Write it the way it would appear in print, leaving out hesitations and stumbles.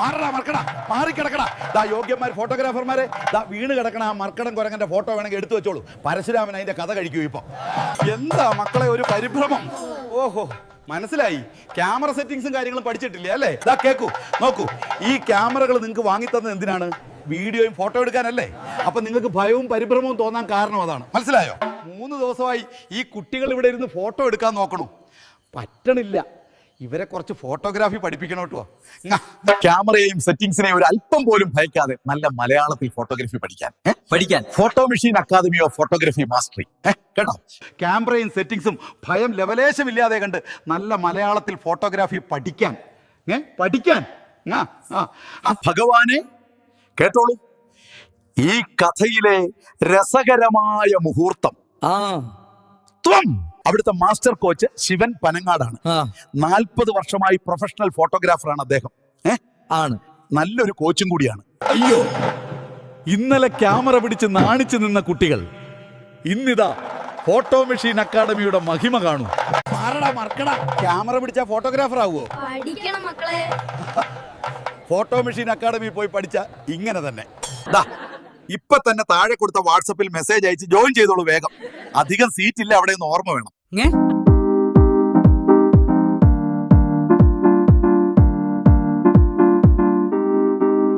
മാറടാ മർക്കടാ, മാറിക്കിടക്കടാ. ദാ യോഗ്യന്മാർ ഫോട്ടോഗ്രാഫർമാരെ ദാ വീണ് കിടക്കണ ആ മർക്കടം കുരങ്ങന്റെ ഫോട്ടോ വേണമെങ്കിൽ എടുത്തു വെച്ചോളൂ. പരശുരാമൻ അതിന്റെ കഥ കഴിക്കൂ. ഇപ്പൊ എന്താ മക്കളെ ഒരു പരിഭ്രമം. ഓഹോ, മനസ്സിലായി. ക്യാമറ സെറ്റിംഗ്സും കാര്യങ്ങളും പഠിച്ചിട്ടില്ലേ അല്ലേ? ഇതാ കേക്കൂ, നോക്കൂ. ഈ ക്യാമറകൾ നിങ്ങൾക്ക് വാങ്ങിത്തന്നത് എന്തിനാണ്? വീഡിയോയും ഫോട്ടോ എടുക്കാനല്ലേ? അപ്പൊ നിങ്ങൾക്ക് ഭയവും പരിഭ്രമവും തോന്നാൻ കാരണം അതാണ്. മനസ്സിലായോ? 3 ദിവസമായി ഈ കുട്ടികൾ ഇവിടെ ഇരുന്ന് ഫോട്ടോ എടുക്കാൻ നോക്കണു, പറ്റണില്ല. ഇവരെ കുറച്ച് ഫോട്ടോഗ്രാഫി പഠിപ്പിക്കണം കേട്ടോ. ക്യാമറയെയും സെറ്റിംഗ്സിനെയും ഒരു അല്പം പോലും ഭയക്കാതെ നല്ല മലയാളത്തിൽ ഫോട്ടോഗ്രാഫി പഠിക്കാൻ photo machine academy of photography mastery കേട്ടോ. ക്യാമറയും സെറ്റിംഗ്സും ഭയം ലെവലേശമില്ലാതെ കണ്ട് നല്ല മലയാളത്തിൽ ഫോട്ടോഗ്രാഫി പഠിക്കാൻ. ഭഗവാനെ കേട്ടോളൂ, ഈ കഥയിലെ രസകരമായ മുഹൂർത്തം അവിടുത്തെ മാസ്റ്റർ കോച്ച് ശിവൻ പനങ്ങാടാണ്. 40 വർഷമായി പ്രൊഫഷണൽ ഫോട്ടോഗ്രാഫറാണ് അദ്ദേഹം. ആണ്, നല്ലൊരു കോച്ചും കൂടിയാണ്. അയ്യോ, ഇന്നലെ ക്യാമറ പിടിച്ച് നാണിച്ചു നിന്ന കുട്ടികൾ ഇന്നിതാ ഫോട്ടോ മെഷീൻ അക്കാദമിയുടെ മഹിമ കാണൂ. ക്യാമറ പിടിച്ച ഫോട്ടോഗ്രാഫർ ആവുമോ? ഫോട്ടോ മെഷീൻ അക്കാദമി പോയി പഠിച്ച ഇങ്ങനെ തന്നെ. ഇപ്പൊ തന്നെ താഴെ കൊടുത്ത വാട്സപ്പിൽ മെസ്സേജ് അയച്ച് ജോയിൻ ചെയ്തോളൂ വേഗം. അധികം സീറ്റ് ഇല്ല അവിടെ, ഓർമ്മ വേണം.